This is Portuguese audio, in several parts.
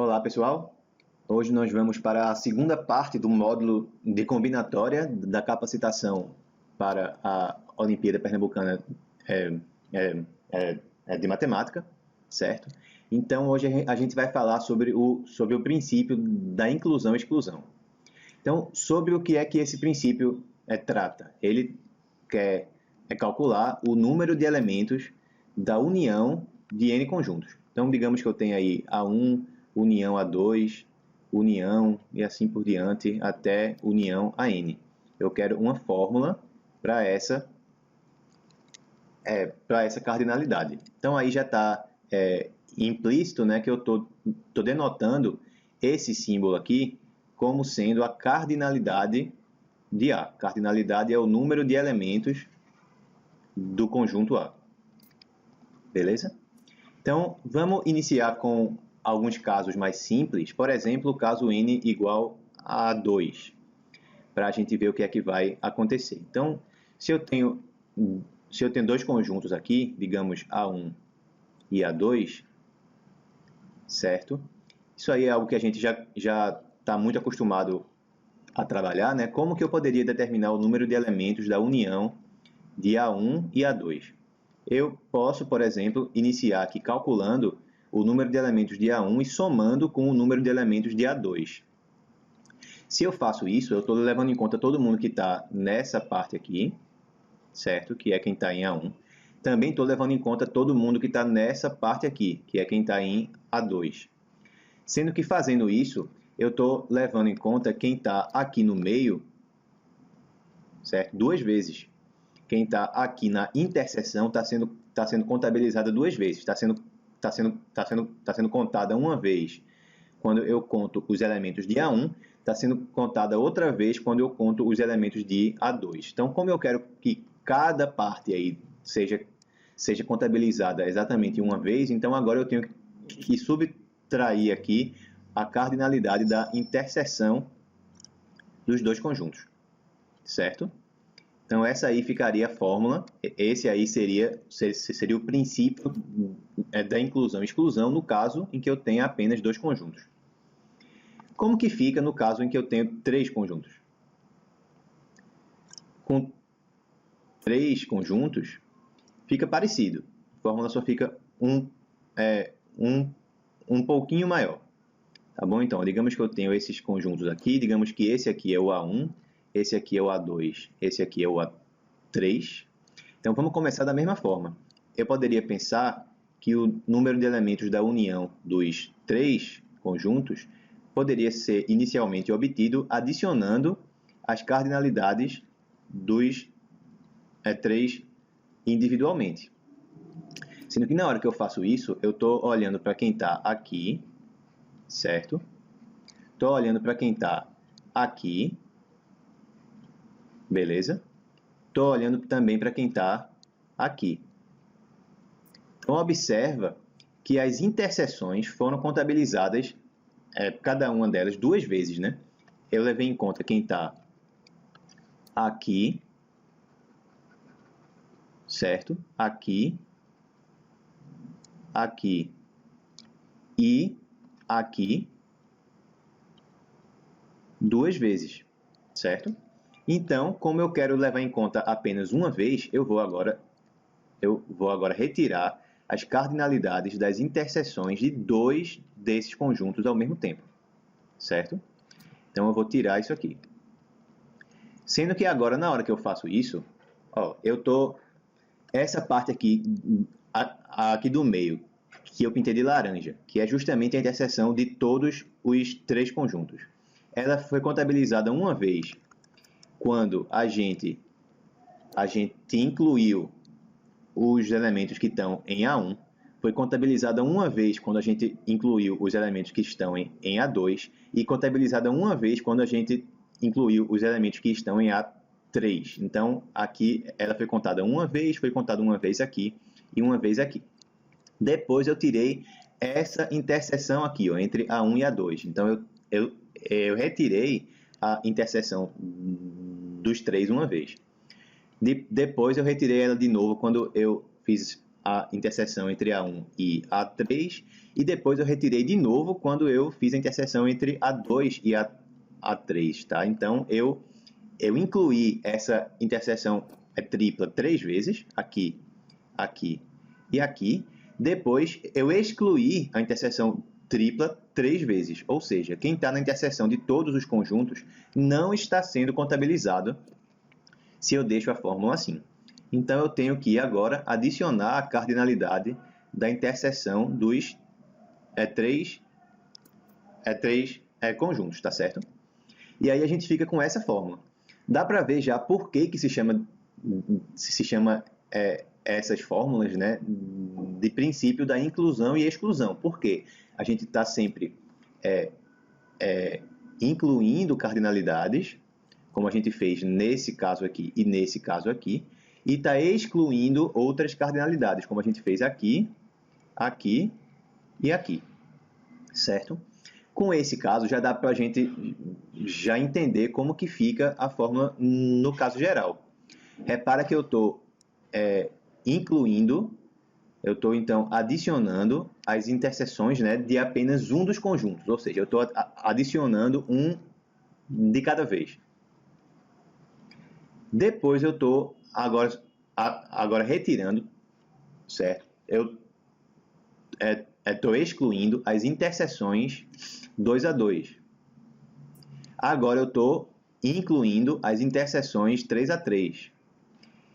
Olá, pessoal. Hoje nós vamos para a segunda parte do módulo de combinatória da capacitação para a Olimpíada Pernambucana de Matemática, certo? Então, hoje a gente vai falar sobre o princípio da inclusão e exclusão. Então, sobre o que é que esse princípio trata? Ele quer calcular o número de elementos da união de n conjuntos. Então, digamos que eu tenho aí A1, união A2, união e assim por diante até união a n. Eu quero uma fórmula para essa cardinalidade. Então aí já está implícito, né, que eu estou denotando esse símbolo aqui como sendo a cardinalidade de A. Cardinalidade é o número de elementos do conjunto A. Beleza? Então, vamos iniciar com alguns casos mais simples. Por exemplo, o caso n igual a 2, para a gente ver o que é que vai acontecer. Então, se eu tenho dois conjuntos aqui, digamos A1 e A2, certo? Isso aí é algo que a gente já está muito acostumado a trabalhar, né? Como que eu poderia determinar o número de elementos da união de A1 e A2? Eu posso, por exemplo, iniciar aqui calculando o número de elementos de A1 e somando com o número de elementos de A2. Se eu faço isso, eu estou levando em conta todo mundo que está nessa parte aqui, certo? Que é quem está em A1. Também estou levando em conta todo mundo que está nessa parte aqui, que é quem está em A2. Sendo que fazendo isso, eu estou levando em conta quem está aqui no meio, certo? Duas vezes. Quem está aqui na interseção está sendo contabilizada duas vezes. Está sendo contada uma vez quando eu conto os elementos de A1, está sendo contada outra vez quando eu conto os elementos de A2. Então, como eu quero que cada parte aí seja contabilizada exatamente uma vez, então agora eu tenho que subtrair aqui a cardinalidade da interseção dos dois conjuntos, certo? Então, essa aí ficaria a fórmula, esse aí seria o princípio da inclusão e exclusão no caso em que eu tenha apenas dois conjuntos. Como que fica no caso em que eu tenho três conjuntos? Com três conjuntos, fica parecido. A fórmula só fica um pouquinho maior. Tá bom? Então, digamos que eu tenho esses conjuntos aqui, digamos que esse aqui é o A1, esse aqui é o A2, esse aqui é o A3. Então, vamos começar da mesma forma. Eu poderia pensar que o número de elementos da união dos três conjuntos poderia ser inicialmente obtido adicionando as cardinalidades dos três individualmente. Sendo que na hora que eu faço isso, eu estou olhando para quem está aqui, certo? Estou olhando para quem está aqui, beleza? Estou olhando também para quem está aqui. Então, observa que as interseções foram contabilizadas, cada uma delas, duas vezes, né? Eu levei em conta quem está aqui, certo? Aqui, aqui e aqui, duas vezes, certo? Então, como eu quero levar em conta apenas uma vez, eu vou agora retirar as cardinalidades das interseções de dois desses conjuntos ao mesmo tempo, certo? Então, eu vou tirar isso aqui. Sendo que agora, na hora que eu faço isso, ó, essa parte aqui, aqui do meio, que eu pintei de laranja, que é justamente a interseção de todos os três conjuntos. Ela foi contabilizada uma vez quando a gente incluiu os elementos que estão em A1, foi contabilizada uma vez quando a gente incluiu os elementos que estão em A2 e contabilizada uma vez quando a gente incluiu os elementos que estão em A3. Então, aqui ela foi contada uma vez aqui e uma vez aqui. Depois eu tirei essa interseção aqui, ó, entre A1 e A2. Então, eu retirei a interseção dos três uma vez. Depois eu retirei ela de novo quando eu fiz a interseção entre A1 e A3, e depois eu retirei de novo quando eu fiz a interseção entre A2 e A3, tá? Então, eu incluí essa interseção tripla 3 vezes, aqui, aqui e aqui. Depois, eu excluí a interseção tripla 3 vezes, ou seja, quem está na interseção de todos os conjuntos não está sendo contabilizado se eu deixo a fórmula assim. Então, eu tenho que agora adicionar a cardinalidade da interseção dos três conjuntos, tá certo? E aí a gente fica com essa fórmula. Dá para ver já por que se chama essas fórmulas, né, de princípio da inclusão e exclusão. Por quê? A gente está sempre incluindo cardinalidades, como a gente fez nesse caso aqui e nesse caso aqui, e está excluindo outras cardinalidades, como a gente fez aqui, aqui e aqui, certo? Com esse caso, já dá para a gente já entender como que fica a fórmula no caso geral. Repara que eu estou incluindo, eu estou então adicionando as interseções, né, de apenas um dos conjuntos, ou seja, eu estou adicionando um de cada vez. Depois eu estou agora retirando, certo? Eu estou excluindo as interseções 2 a 2. Agora eu estou incluindo as interseções 3 a 3.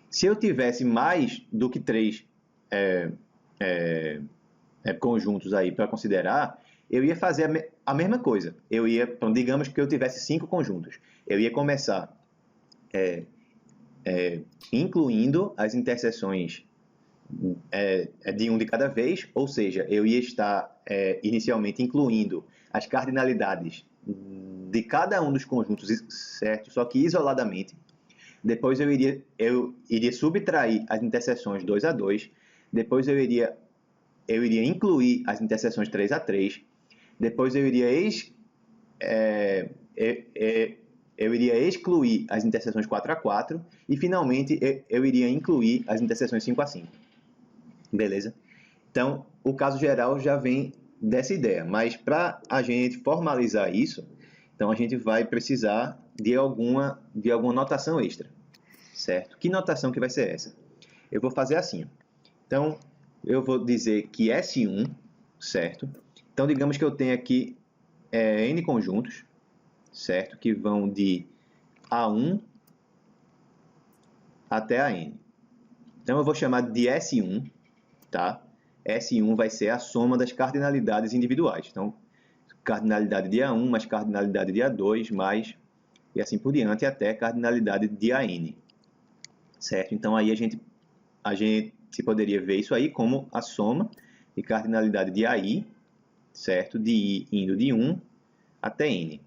Se eu tivesse mais do que 3 conjuntos aí para considerar, eu ia fazer a mesma coisa. Então, digamos que eu tivesse 5 conjuntos. Eu ia começar incluindo as interseções de um de cada vez, ou seja, eu ia estar inicialmente incluindo as cardinalidades de cada um dos conjuntos, certo? Só que isoladamente. Depois eu iria subtrair as interseções 2 a 2, depois eu iria incluir as interseções 3 a 3, depois eu iria excluir as interseções 4 a 4 e, finalmente, eu iria incluir as interseções 5 a 5. Beleza? Então, o caso geral já vem dessa ideia, mas para a gente formalizar isso, então a gente vai precisar de alguma notação extra, certo? Que notação que vai ser essa? Eu vou fazer assim. Então, eu vou dizer que S1, certo? Então, digamos que eu tenho aqui N conjuntos, certo? Que vão de A1 até a N. Então, eu vou chamar de S1, tá? S1 vai ser a soma das cardinalidades individuais. Então, cardinalidade de A1 mais cardinalidade de A2 mais, e assim por diante, até cardinalidade de AN. Certo? Então, aí a gente poderia ver isso aí como a soma de cardinalidade de AI, certo? De I indo de 1 até N.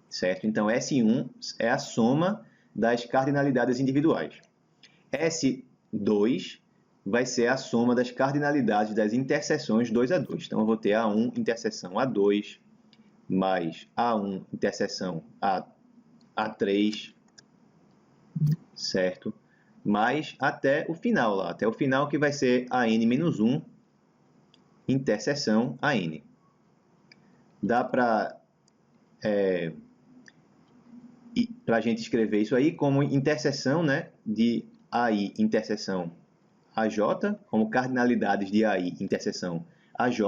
Certo? Então, S1 é a soma das cardinalidades individuais. S2 vai ser a soma das cardinalidades das interseções 2 a 2. Então, eu vou ter A1 interseção A2 mais A1 interseção A3, certo? Mais até o final lá, até o final que vai ser AN-1 interseção AN. Dá para a gente escrever isso aí como interseção, né, de AI interseção AJ, como cardinalidades de AI interseção AJ,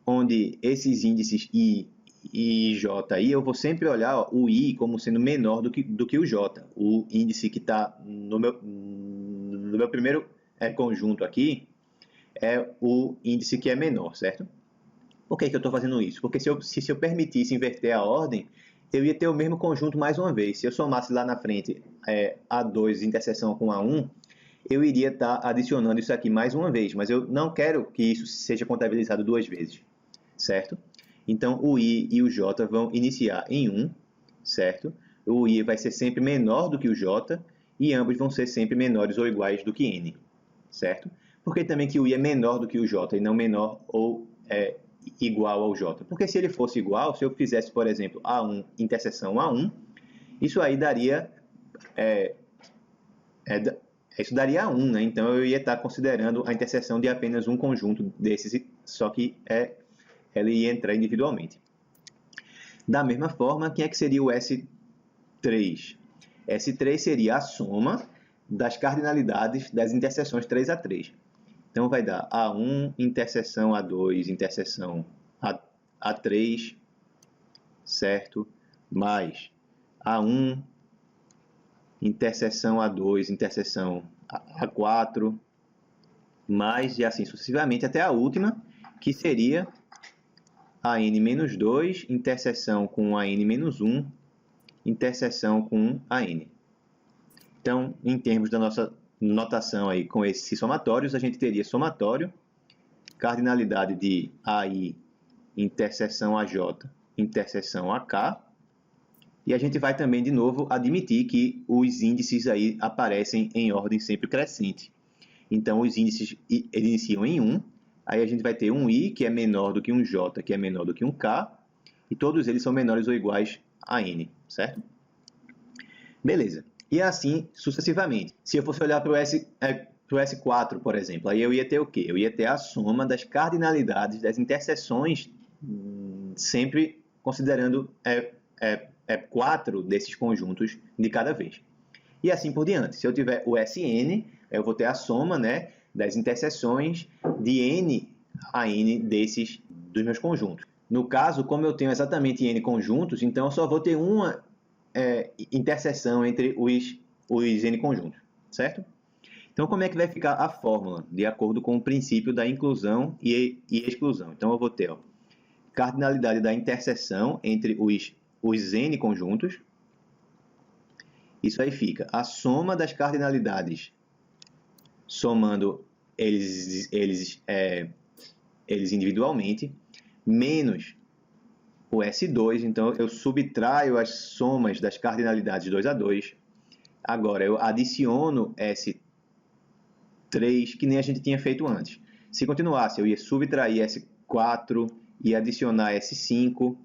onde esses índices I e J aí, eu vou sempre olhar o I como sendo menor do que o J. O índice que está no meu primeiro conjunto aqui é o índice que é menor, certo? Por que eu estou fazendo isso? Porque se eu permitisse inverter a ordem, eu ia ter o mesmo conjunto mais uma vez. Se eu somasse lá na frente A2 interseção com A1, eu iria estar adicionando isso aqui mais uma vez, mas eu não quero que isso seja contabilizado 2 vezes, certo? Então, o I e o J vão iniciar em 1, certo? O I vai ser sempre menor do que o J e ambos vão ser sempre menores ou iguais do que N, certo? Por que também que o I é menor do que o J e não menor ou igual ao J? Porque se ele fosse igual, se eu fizesse, por exemplo, A1 interseção A1, isso aí daria isso daria 1, né? Então eu ia estar considerando a interseção de apenas um conjunto desses, só que ela ia entrar individualmente. Da mesma forma, quem é que seria o S3? S3 seria a soma das cardinalidades das interseções 3 a 3. Então vai dar A1 interseção A2 interseção A3, certo? Mais A1 interseção A2 interseção A4, mais e assim sucessivamente até a última, que seria AN-2 interseção com AN-1 interseção com AN. Então, em termos da nossa notação aí com esses somatórios, a gente teria somatório, cardinalidade de AI interseção AJ interseção AK, e a gente vai também, de novo, admitir que os índices aí aparecem em ordem sempre crescente. Então, os índices iniciam em 1, aí a gente vai ter um I, que é menor do que um J, que é menor do que um K, e todos eles são menores ou iguais a N, certo? Beleza. E assim sucessivamente. Se eu fosse olhar para o S4, por exemplo, aí eu ia ter o quê? Eu ia ter a soma das cardinalidades das interseções, sempre considerando 4 desses conjuntos de cada vez. E assim por diante. Se eu tiver o Sn, eu vou ter a soma, né, das interseções de n a n dos meus conjuntos. No caso, como eu tenho exatamente n conjuntos, então eu só vou ter uma interseção entre os n conjuntos, certo? Então, como é que vai ficar a fórmula? De acordo com o princípio da inclusão e exclusão. Então, eu vou ter cardinalidade da interseção entre os n conjuntos. Isso aí fica a soma das cardinalidades, somando eles individualmente, menos o S2. Então, eu subtraio as somas das cardinalidades 2 a 2. Agora, eu adiciono S3, que nem a gente tinha feito antes. Se continuasse, eu ia subtrair S4 e adicionar S5.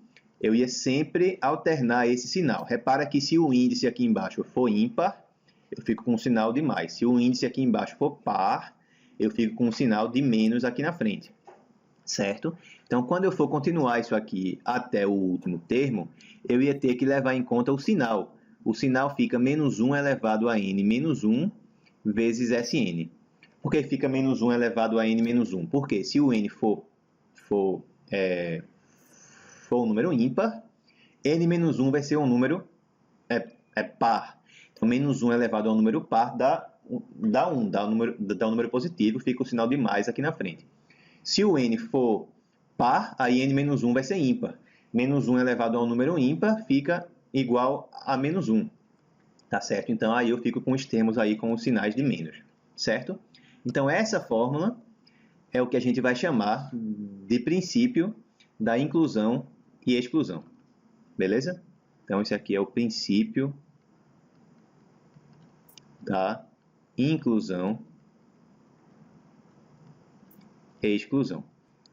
Eu ia sempre alternar esse sinal. Repara que se o índice aqui embaixo for ímpar, eu fico com um sinal de mais. Se o índice aqui embaixo for par, eu fico com um sinal de menos aqui na frente. Certo? Então, quando eu for continuar isso aqui até o último termo, eu ia ter que levar em conta o sinal. O sinal fica menos 1 elevado a n menos 1 vezes Sn. Por que fica menos 1 elevado a n menos 1? Porque se o n for um número ímpar, n menos 1 vai ser um número par. Então, menos 1 elevado a um número par dá 1, dá um número positivo, fica o sinal de mais aqui na frente. Se o n for par, aí n menos 1 vai ser ímpar. Menos 1 elevado a um número ímpar fica igual a menos 1. Tá certo? Então, aí eu fico com os termos aí com os sinais de menos. Certo? Então, essa fórmula é o que a gente vai chamar de princípio da inclusão e exclusão. Beleza? Então, esse aqui é o princípio da inclusão e exclusão.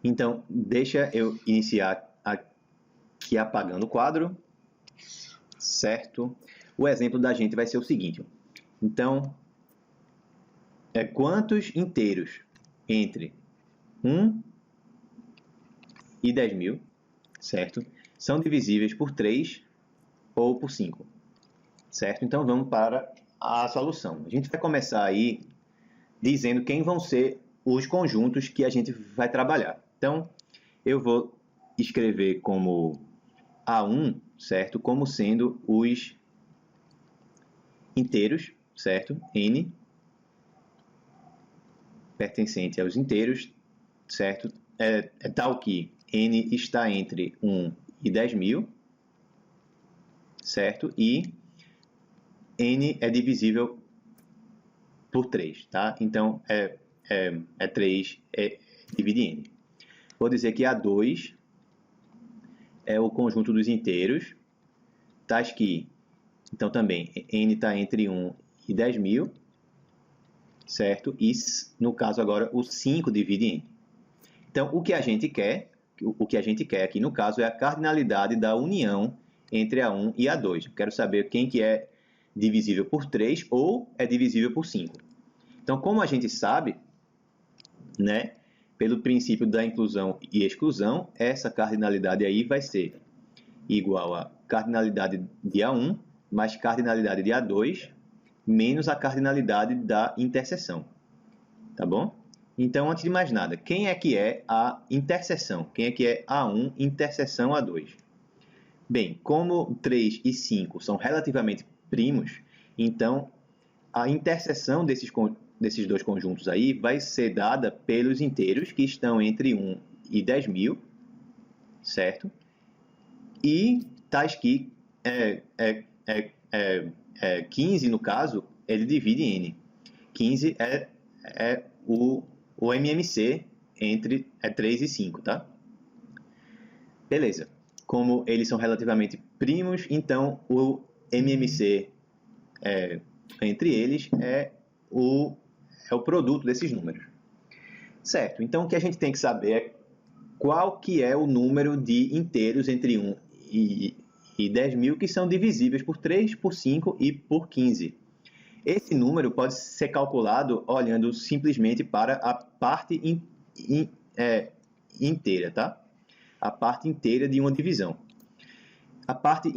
Então, deixa eu iniciar aqui apagando o quadro, certo? O exemplo da gente vai ser o seguinte. Então, quantos inteiros entre 1 e 10.000, certo? São divisíveis por 3 ou por 5, certo? Então, vamos para a solução. A gente vai começar aí dizendo quem vão ser os conjuntos que a gente vai trabalhar. Então, eu vou escrever como A1, certo? Como sendo os inteiros, certo? N, pertencente aos inteiros, certo? É tal que N está entre 1 e 10.000, certo? E N é divisível por 3, tá? Então, 3 divide N. Vou dizer que A2 é o conjunto dos inteiros, tais que, então também, N está entre 1 e 10.000, certo? E, no caso agora, o 5 divide N. Então, o que a gente quer aqui, no caso, é a cardinalidade da união entre A1 e A2. Eu quero saber quem que é divisível por 3 ou é divisível por 5. Então, como a gente sabe, né, pelo princípio da inclusão e exclusão, essa cardinalidade aí vai ser igual a cardinalidade de A1 mais cardinalidade de A2 menos a cardinalidade da interseção. Tá bom? Então, antes de mais nada, quem é que é a interseção? Quem é que é A1 interseção A2? Bem, como 3 e 5 são relativamente primos, então a interseção desses dois conjuntos aí vai ser dada pelos inteiros que estão entre 1 e 10.000, certo? E tais que 15, no caso, ele divide em n. 15 é o MMC entre 3 e 5, tá? Beleza. Como eles são relativamente primos, então o MMC entre eles é o produto desses números. Certo, então o que a gente tem que saber é qual que é o número de inteiros entre 1 e 10.000 que são divisíveis por 3, por 5 e por 15. Esse número pode ser calculado olhando simplesmente para a parte inteira, tá? A parte inteira de uma divisão. A parte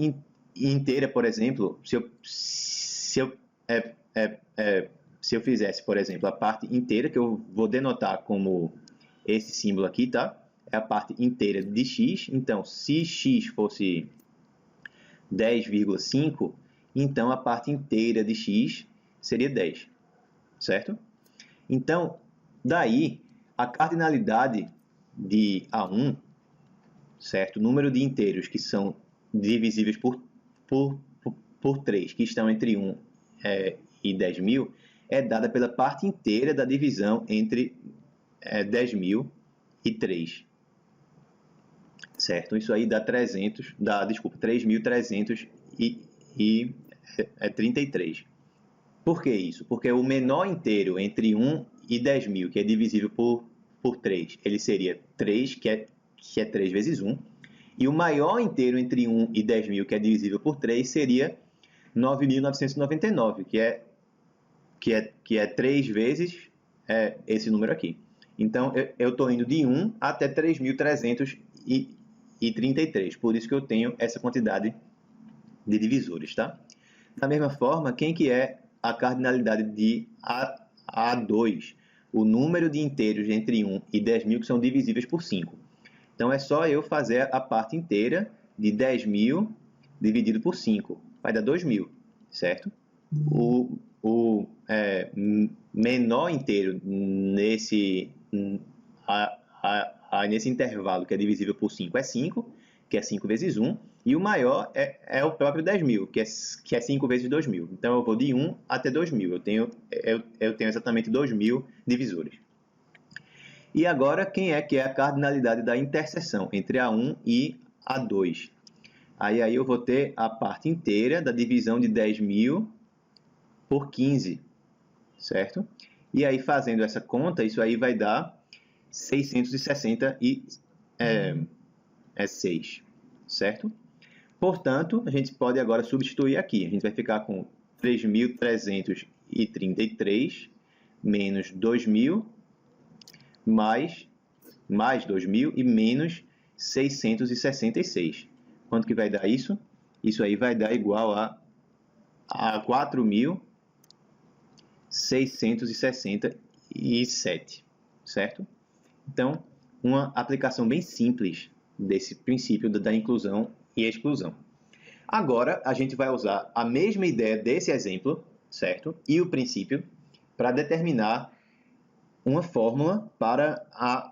inteira, por exemplo, se eu fizesse, por exemplo, a parte inteira, que eu vou denotar como esse símbolo aqui, tá? É a parte inteira de x. Então, se x fosse 10,5, então a parte inteira de x seria 10, certo? Então, daí, a cardinalidade de A1, certo? O número de inteiros que são divisíveis por 3, que estão entre 1 e 10.000, é dada pela parte inteira da divisão entre 10.000 e 3. Certo? Isso aí dá 3.333. Por que isso? Porque o menor inteiro entre 1 e 10.000, que é divisível por 3, ele seria 3, que é 3 vezes 1. E o maior inteiro entre 1 e 10.000, que é divisível por 3, seria 9.999, que é 3 vezes esse número aqui. Então, eu estou indo de 1 até 3.333. Por isso que eu tenho essa quantidade de divisores, tá? Da mesma forma, quem que é a cardinalidade de A2? O número de inteiros entre 1 e 10.000 que são divisíveis por 5. Então, é só eu fazer a parte inteira de 10.000 dividido por 5. Vai dar 2.000, certo? O menor inteiro nesse intervalo que é divisível por 5 é 5, que é 5 vezes 1, e o maior é o próprio 10.000, que é 5 vezes 2.000. Então, eu vou de 1 até 2.000. Eu tenho exatamente 2.000 divisores. E agora, quem é que é a cardinalidade da interseção entre A1 e A2? Aí eu vou ter a parte inteira da divisão de 10.000 por 15, certo? E aí, fazendo essa conta, isso aí vai dar 666, certo? Portanto, a gente pode agora substituir aqui. A gente vai ficar com 3.333 menos 2.000 mais 2.000 e menos 666. Quanto que vai dar isso? Isso aí vai dar igual a 4.667, certo? Então, uma aplicação bem simples desse princípio da inclusão e exclusão. Agora, a gente vai usar a mesma ideia desse exemplo, certo? E o princípio para determinar uma fórmula para a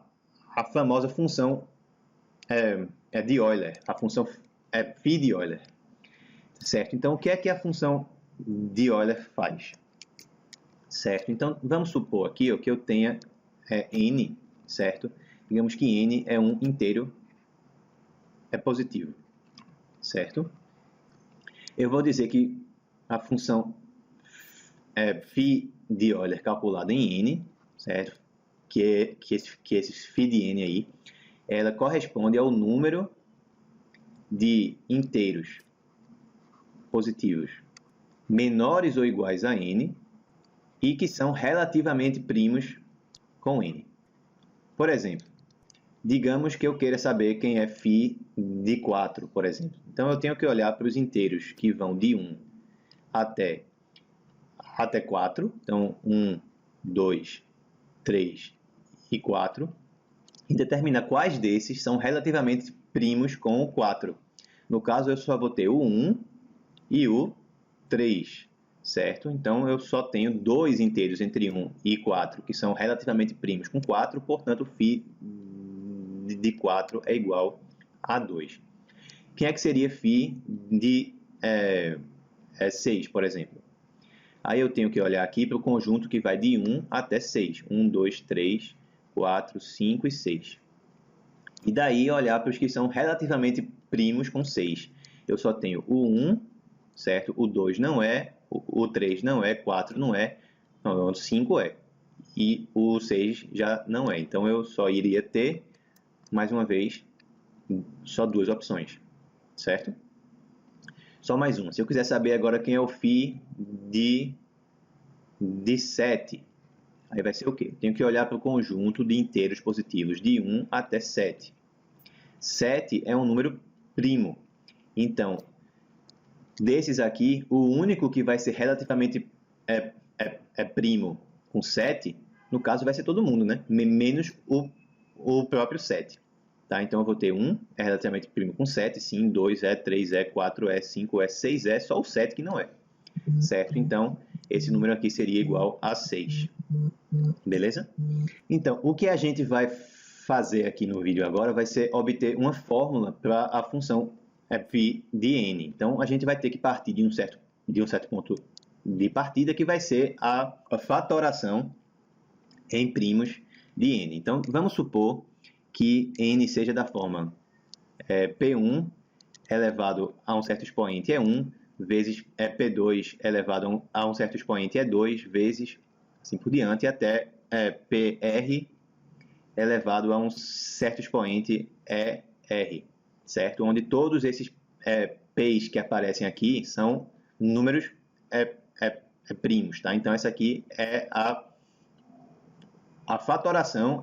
famosa função de Euler, a função phi de Euler, certo? Então, o que é que a função de Euler faz? Certo? Então, vamos supor aqui que eu tenha n, certo? Digamos que n é um inteiro positivo, certo? Eu vou dizer que a função phi de Euler calculada em n, certo? Que esse phi de n aí, ela corresponde ao número de inteiros positivos menores ou iguais a n e que são relativamente primos com n. Por exemplo, digamos que eu queira saber quem é φ de 4, por exemplo. Então, eu tenho que olhar para os inteiros que vão de 1 até 4. Então, 1, 2, 3 e 4. E determinar quais desses são relativamente primos com o 4. No caso, eu só vou ter o 1 e o 3, certo? Então, eu só tenho dois inteiros entre 1 e 4, que são relativamente primos com 4, portanto, φ de 4 é igual a 2. Quem é que seria φ de 6, por exemplo? Aí eu tenho que olhar aqui para o conjunto que vai de 1 até 6. 1, 2, 3, 4, 5 e 6. E daí olhar para os que são relativamente primos com 6. Eu só tenho o 1, certo? O 2 não é, o 3 não é, 4 não é, não, o 5 é. E o 6 já não é. Então, eu só iria ter, mais uma vez, só duas opções, certo? Só mais uma. Se eu quiser saber agora quem é o φ de 7, aí vai ser o quê? Tenho que olhar para o conjunto de inteiros positivos de 1 até 7. 7 é um número primo. Então, desses aqui, o único que vai ser relativamente primo com 7, no caso vai ser todo mundo, né? Menos o próprio 7. Tá? Então, eu vou ter 1 é relativamente primo com 7, sim, 2 é, 3 é, 4 é, 5 é, 6 é, só o 7 que não é. Certo? Então, esse número aqui seria igual a 6. Beleza? Então, o que a gente vai fazer aqui no vídeo agora vai ser obter uma fórmula para a função φ de n. Então, a gente vai ter que partir de um certo ponto de partida, que vai ser a fatoração em primos de n. Então, vamos supor que n seja da forma P1 elevado a um certo expoente é 1, vezes P2 elevado a um certo expoente é 2, vezes, assim por diante, até PR elevado a um certo expoente é R, certo? Onde todos esses P's que aparecem aqui são números primos, tá? Então, essa aqui é a fatoração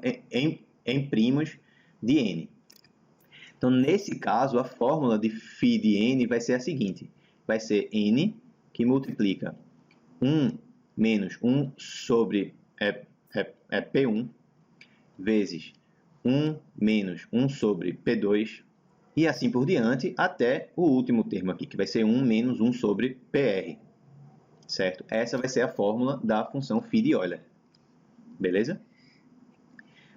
em primos de n. Então, nesse caso, a fórmula de φ de n vai ser a seguinte. Vai ser n que multiplica 1 menos 1 sobre P1 vezes 1 menos 1 sobre P2 e assim por diante até o último termo aqui, que vai ser 1 menos 1 sobre PR. Certo? Essa vai ser a fórmula da função φ de Euler. Beleza?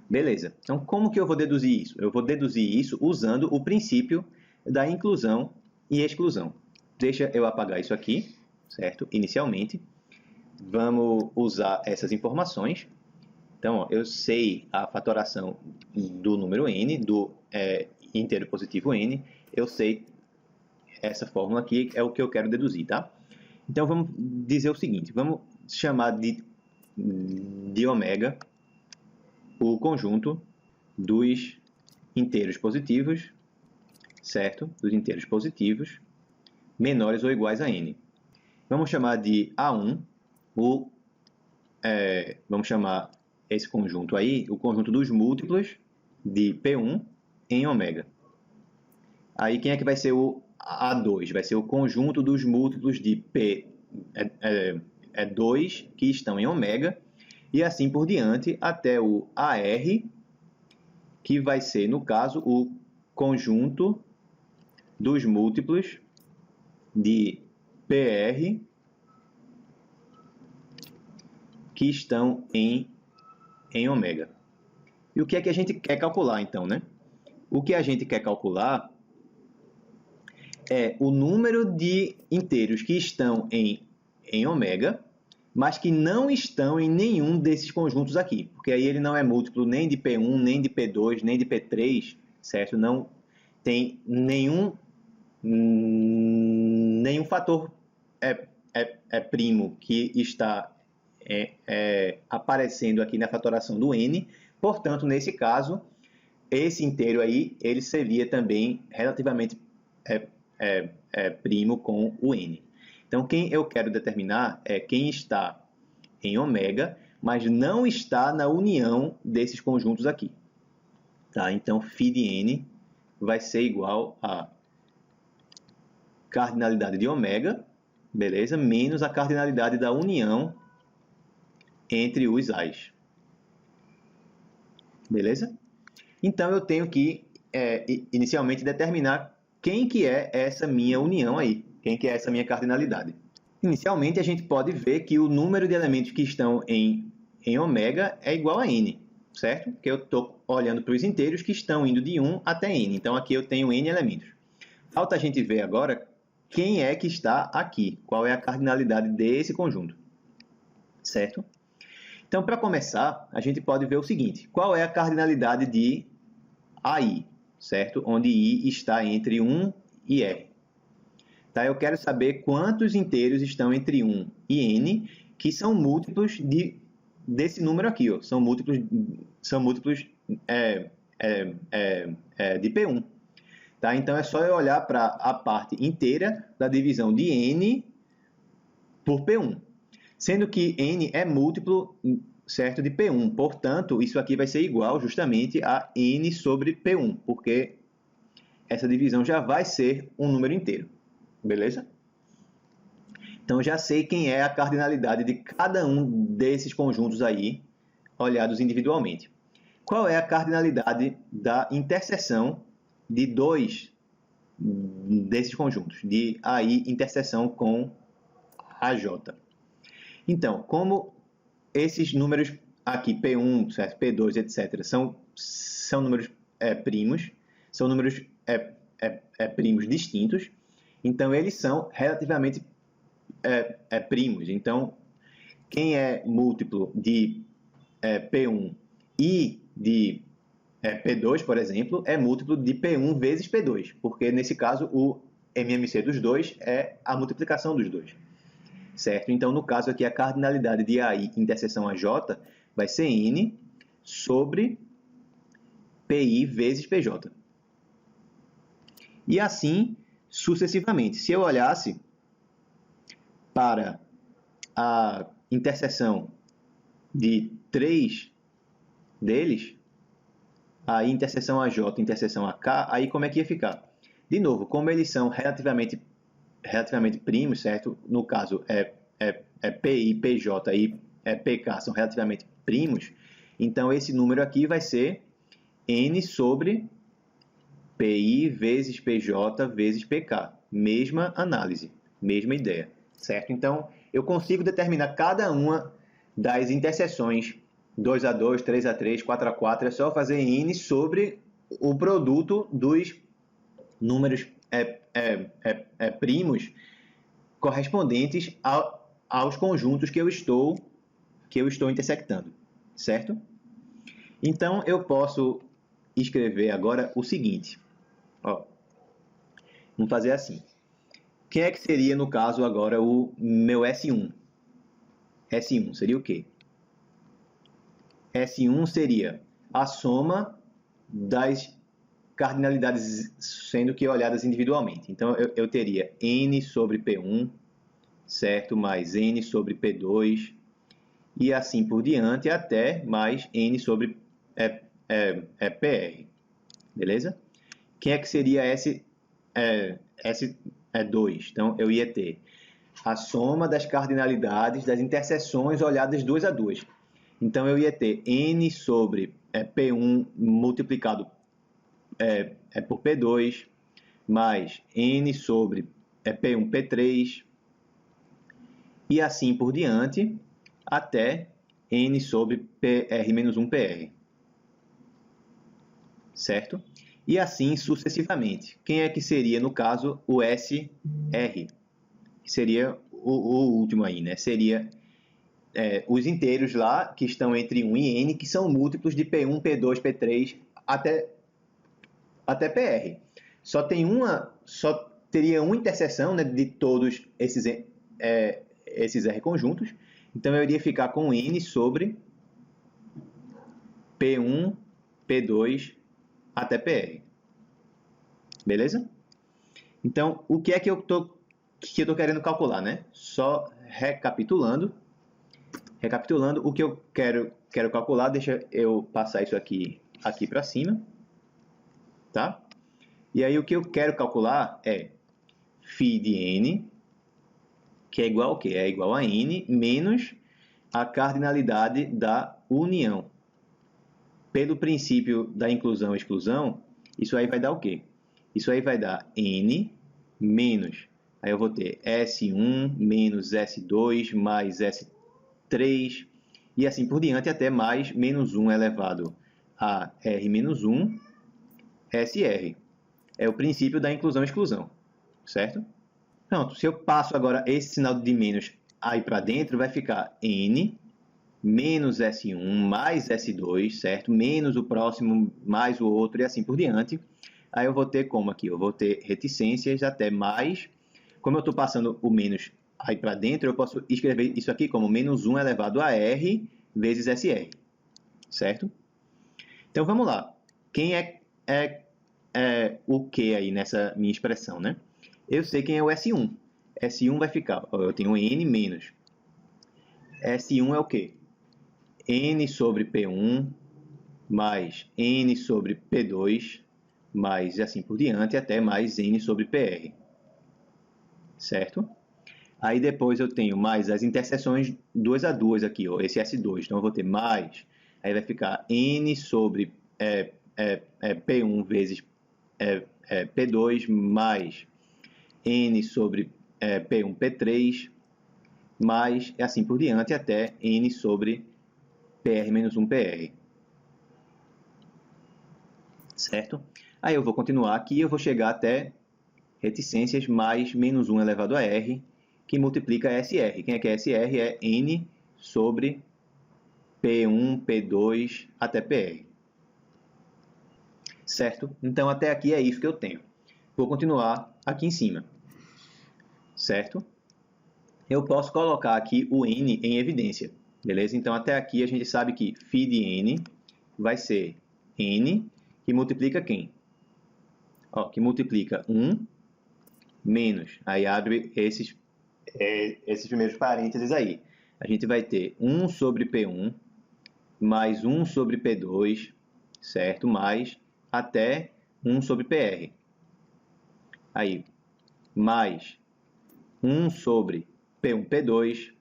Beleza. Então, como que eu vou deduzir isso? Eu vou deduzir isso usando o princípio da inclusão e exclusão. Deixa eu apagar isso aqui, certo? Inicialmente. Vamos usar essas informações. Então, ó, eu sei a fatoração do número n, do inteiro positivo n. Eu sei essa fórmula aqui, é o que eu quero deduzir, tá? Então, vamos dizer o seguinte. Vamos chamar de ômega o conjunto dos inteiros positivos, certo? Dos inteiros positivos menores ou iguais a n. Vamos chamar de A1 vamos chamar esse conjunto aí o conjunto dos múltiplos de P1 em ômega. Aí quem é que vai ser o A2? Vai ser o conjunto dos múltiplos de P2 que estão em ômega e assim por diante até o AR, que vai ser, no caso, o conjunto dos múltiplos de PR que estão em ômega. E o que é que a gente quer calcular, então, né? O que a gente quer calcular é o número de inteiros que estão em ômega, mas que não estão em nenhum desses conjuntos aqui, porque aí ele não é múltiplo nem de P1, nem de P2, nem de P3, certo? Não tem nenhum fator primo que está aparecendo aqui na fatoração do n. Portanto, nesse caso, esse inteiro aí, ele seria também relativamente primo com o n. Então, quem eu quero determinar é quem está em ômega, mas não está na união desses conjuntos aqui. Tá? Então, φ de n vai ser igual a cardinalidade de ômega, beleza? Menos a cardinalidade da união entre os A's. Beleza? Então, eu tenho que, inicialmente, determinar quem que é essa minha união aí, quem que é essa minha cardinalidade. Inicialmente, a gente pode ver que o número de elementos que estão em ômega é igual a n, certo? Porque eu estou olhando para os inteiros que estão indo de 1 até n. Então, aqui eu tenho n elementos. Falta a gente ver agora quem é que está aqui, qual é a cardinalidade desse conjunto, certo? Então, para começar, a gente pode ver o seguinte, qual é a cardinalidade de AI, certo? Onde I está entre 1 e R. Tá? Eu quero saber quantos inteiros estão entre 1 e n, que são múltiplos desse número aqui, ó. São múltiplos de P1. Tá? Então, é só eu olhar para a parte inteira da divisão de n por P1. Sendo que n é múltiplo, certo, de P1. Portanto, isso aqui vai ser igual justamente a n sobre P1, porque essa divisão já vai ser um número inteiro. Beleza? Então, já sei quem é a cardinalidade de cada um desses conjuntos aí, olhados individualmente. Qual é a cardinalidade da interseção de dois desses conjuntos, de AI interseção com AJ? Então, como esses números aqui, P1, certo? P2, etc., são números primos, são números primos distintos, então eles são relativamente primos. Então, quem é múltiplo de P1 e de P2, por exemplo, é múltiplo de P1 vezes P2, porque nesse caso o MMC dos dois é a multiplicação dos dois. Certo? Então, no caso aqui, a cardinalidade de AI interseção AJ vai ser N sobre PI vezes PJ. E assim sucessivamente. Se eu olhasse para a interseção de 3 deles, a interseção AJ, interseção AK, aí como é que ia ficar? De novo, como eles são relativamente primos, certo? No caso, PI, PJ e PK são relativamente primos, então esse número aqui vai ser N sobre PI vezes PJ vezes PK. Mesma análise, mesma ideia, certo? Então, eu consigo determinar cada uma das interseções 2A2, 3A3, 4A4, é só fazer N sobre o produto dos números primos correspondentes aos conjuntos que eu estou intersectando, certo? Então, eu posso escrever agora o seguinte. Ó, vamos fazer assim. Quem é que seria, no caso, agora o meu S1? S1 seria o quê? S1 seria a soma das cardinalidades sendo que olhadas individualmente. Então, eu teria N sobre P1, certo? Mais N sobre P2, e assim por diante, até mais N sobre PR. Beleza? Quem é que seria S2? Então, eu ia ter a soma das cardinalidades das interseções olhadas 2 a 2. Então, eu ia ter N sobre P1 multiplicado por P2, mais N sobre P1, P3, e assim por diante, até N sobre PR menos 1 PR. Certo? E assim sucessivamente. Quem é que seria, no caso, o SR? Que seria o último aí, né? Seria os inteiros lá, que estão entre 1 e N, que são múltiplos de P1, P2, P3, até PR. Só teria uma interseção, né, de todos esses R conjuntos. Então, eu iria ficar com N sobre P1, P2 até PR. Beleza? Então, o que é que eu tô querendo calcular, né? Só recapitulando, Recapitulando, o que eu quero calcular, deixa eu passar isso aqui para cima, tá? E aí o que eu quero calcular é φ de n, que é igual ao quê? É igual a n menos a cardinalidade da união. Pelo princípio da inclusão e exclusão, isso aí vai dar o quê? Isso aí vai dar n menos, aí eu vou ter S1 menos S2 mais S3, e assim por diante, até mais menos 1 elevado a R menos 1, SR. É o princípio da inclusão e exclusão, certo? Pronto, se eu passo agora esse sinal de menos aí para dentro, vai ficar N menos S1 mais S2, certo? Menos o próximo, mais o outro e assim por diante. Aí eu vou ter como aqui? Eu vou ter reticências até mais. Como eu estou passando o menos aí para dentro, eu posso escrever isso aqui como menos 1 elevado a R vezes SR, certo? Então vamos lá. Quem é o que aí nessa minha expressão, né? Eu sei quem é o S1. S1 vai ficar, eu tenho N menos. S1 é o quê? N sobre P1 mais N sobre P2 mais assim por diante, até mais N sobre PR. Certo? Aí depois eu tenho mais as interseções 2 a 2 aqui, ó, esse S2. Então eu vou ter mais, aí vai ficar N sobre P1 vezes P2 mais N sobre P1, P3, mais assim por diante até N sobre PR menos 1 PR. Certo? Aí eu vou continuar aqui, eu vou chegar até reticências mais menos 1 elevado a R, que multiplica SR. Quem é que é SR? É N sobre P1, P2 até PR. Certo? Então, até aqui é isso que eu tenho. Vou continuar aqui em cima. Certo? Eu posso colocar aqui o N em evidência. Beleza? Então, até aqui a gente sabe que φ de N vai ser N, que multiplica quem? Ó, que multiplica 1 menos, aí abre esses primeiros parênteses aí. A gente vai ter 1 sobre P1 mais 1 sobre P2, certo? Mais até 1 sobre PR. Aí, mais 1 sobre P1, P2,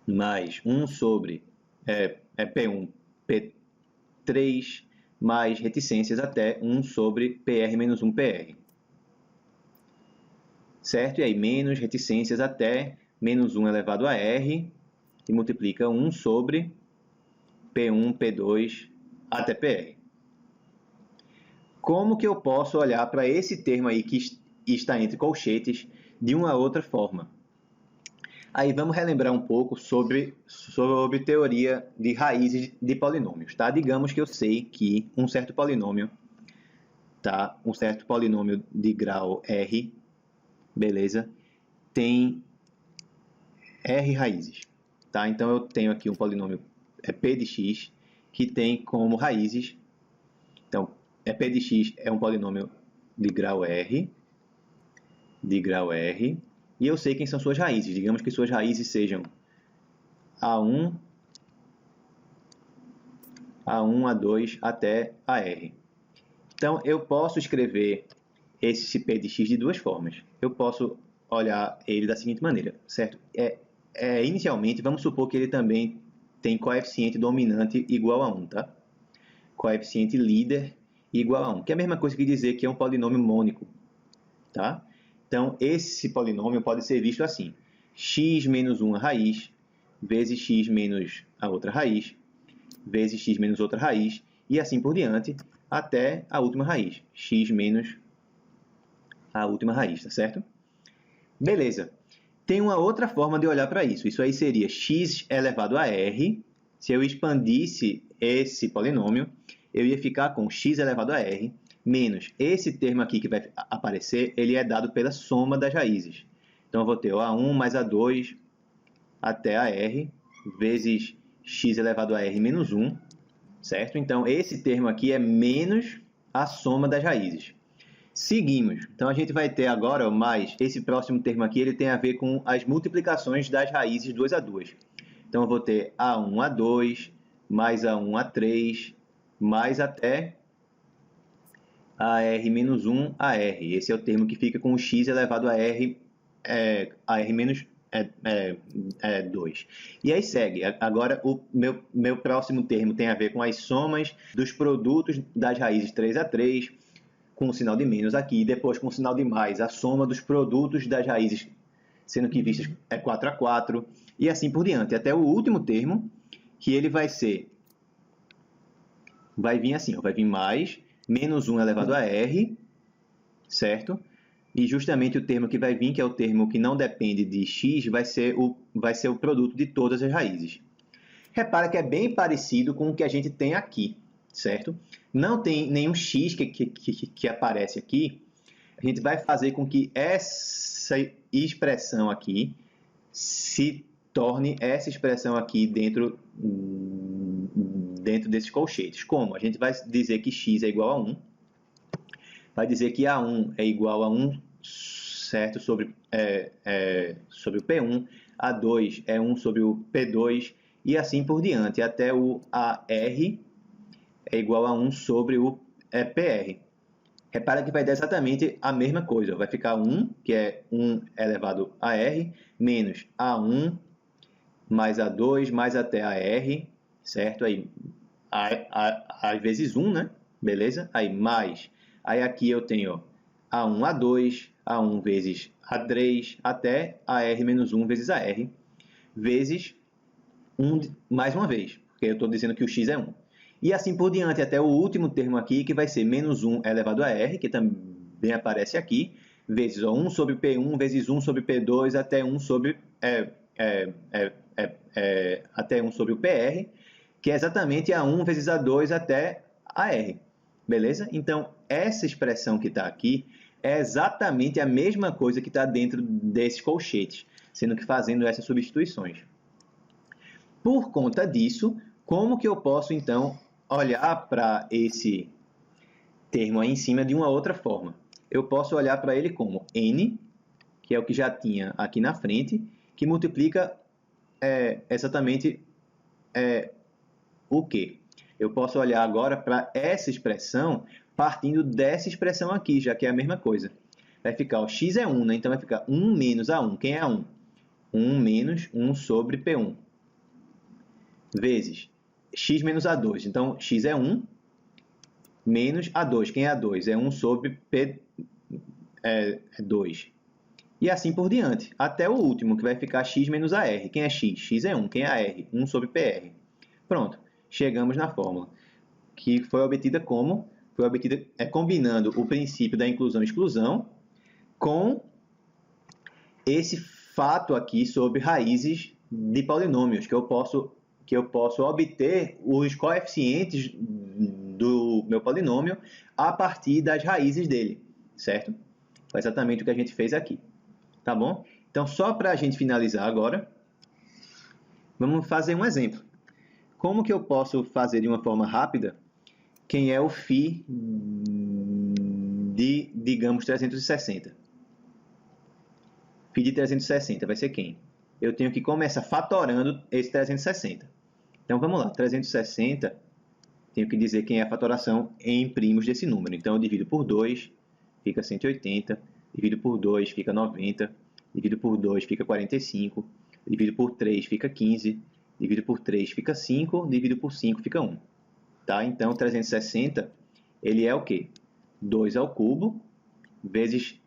mais 1 sobre P1, P3, mais reticências até 1 sobre PR menos 1 PR. Certo? E aí, menos reticências até menos 1 elevado a R, que multiplica 1 sobre P1, P2 até PR. Como que eu posso olhar para esse termo aí que está entre colchetes de uma outra forma? Aí vamos relembrar um pouco sobre teoria de raízes de polinômios, tá? Digamos que eu sei que um certo polinômio, tá? Um certo polinômio de grau R, beleza? Tem R raízes, tá? Então eu tenho aqui um polinômio P de x que tem como raízes, então P de x é um polinômio de grau R, e eu sei quem são suas raízes. Digamos que suas raízes sejam A1, A2 até AR. Então, eu posso escrever esse P de x de duas formas. Eu posso olhar ele da seguinte maneira, certo? Inicialmente, vamos supor que ele também tem coeficiente dominante igual a 1, tá? Coeficiente líder igual a 1, que é a mesma coisa que dizer que é um polinômio mônico, tá? Então, esse polinômio pode ser visto assim: x menos uma raiz vezes x menos a outra raiz vezes x menos outra raiz e assim por diante até a última raiz, x menos a última raiz, tá certo? Beleza. Tem uma outra forma de olhar para isso. Isso aí seria x elevado a r. Se eu expandisse esse polinômio, eu ia ficar com x elevado a r menos esse termo aqui que vai aparecer, ele é dado pela soma das raízes. Então, eu vou ter o A1 mais A2 até a R vezes x elevado a R menos 1, certo? Então, esse termo aqui é menos a soma das raízes. Seguimos. Então, a gente vai ter agora mais esse próximo termo aqui, ele tem a ver com as multiplicações das raízes 2 a 2. Então, eu vou ter A1, A2, mais A1, A3, mais até AR menos 1, AR. Esse é o termo que fica com o x elevado a R, AR menos 2. E aí segue. Agora, o meu próximo termo tem a ver com as somas dos produtos das raízes 3 a 3, com o sinal de menos aqui, e depois com o sinal de mais, a soma dos produtos das raízes, sendo que vistas é 4 a 4, e assim por diante, até o último termo, que ele vai vir assim, ó, vai vir mais, menos 1 elevado a R, certo? E justamente o termo que vai vir, que é o termo que não depende de x, vai ser o produto de todas as raízes. Repara que é bem parecido com o que a gente tem aqui, certo? Não tem nenhum x que aparece aqui. A gente vai fazer com que essa expressão aqui se torne essa expressão aqui dentro desses colchetes. Como? A gente vai dizer que x é igual a 1. Vai dizer que A1 é igual a 1, certo? Sobre o P1. A2 é 1 sobre o P2. E assim por diante, até o AR é igual a 1 sobre o PR. Repara que vai dar exatamente a mesma coisa. Vai ficar 1, que é 1 elevado a R, menos A1 mais A2 mais até AR, certo? Aí, A vezes 1, né? Beleza? Aí, mais. Aí, aqui eu tenho A1, A2, A1 vezes A3, até AR menos 1 vezes AR, vezes 1 mais uma vez, porque eu estou dizendo que o x é 1. E assim por diante, até o último termo aqui, que vai ser menos 1 elevado a R, que também aparece aqui, vezes 1 sobre P1, vezes 1 sobre P2, até 1 sobre, até 1 sobre o PR, que é exatamente A1 vezes A2 até AR. Beleza? Então, essa expressão que está aqui é exatamente a mesma coisa que está dentro desses colchetes, sendo que fazendo essas substituições. Por conta disso, como que eu posso, então, olhar para esse termo aí em cima de uma outra forma? Eu posso olhar para ele como n, que é o que já tinha aqui na frente, que multiplica exatamente o quê? Eu posso olhar agora para essa expressão partindo dessa expressão aqui, já que é a mesma coisa. Vai ficar, o x é 1, né? Então vai ficar 1 menos A1. Quem é A1? 1 menos 1 sobre P1. Vezes x menos A2. Então, x é 1 menos A2. Quem é A2? É 1 sobre P2. E assim por diante. Até o último, que vai ficar x menos AR. Quem é x? X é 1. Quem é AR? 1 sobre PR. Pronto. Chegamos na fórmula, que foi obtida como? Foi obtida combinando o princípio da inclusão e exclusão com esse fato aqui sobre raízes de polinômios, que eu posso obter os coeficientes do meu polinômio a partir das raízes dele, certo? Foi exatamente o que a gente fez aqui, tá bom? Então, só para a gente finalizar agora, vamos fazer um exemplo. Como que eu posso fazer de uma forma rápida quem é o φ de, digamos, 360? Φ de 360 vai ser quem? Eu tenho que começar fatorando esse 360. Então, vamos lá. 360, tenho que dizer quem é a fatoração em primos desse número. Então, eu divido por 2, fica 180. Divido por 2, fica 90. Divido por 2, fica 45. Divido por 3, fica 15. Divido por 3, fica 5. Divido por 5, fica 1. Tá? Então, 360, ele é o quê? 2 ao cubo, vezes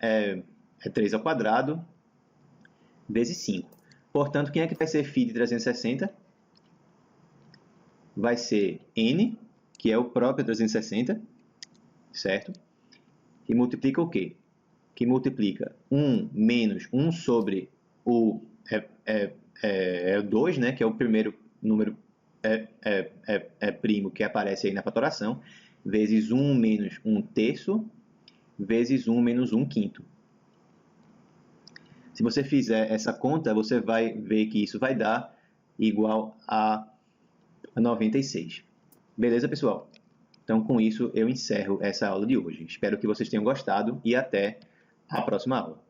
3 ao quadrado, vezes 5. Portanto, quem é que vai ser φ de 360? Vai ser n, que é o próprio 360, certo? Que multiplica o quê? Que multiplica 1 menos 1 sobre o 2, né? Que é o primeiro número primo que aparece aí na fatoração, vezes 1 menos 1 terço, vezes 1 menos 1 quinto. Se você fizer essa conta, você vai ver que isso vai dar igual a 96. Beleza, pessoal? Então, com isso, eu encerro essa aula de hoje. Espero que vocês tenham gostado e até a próxima aula.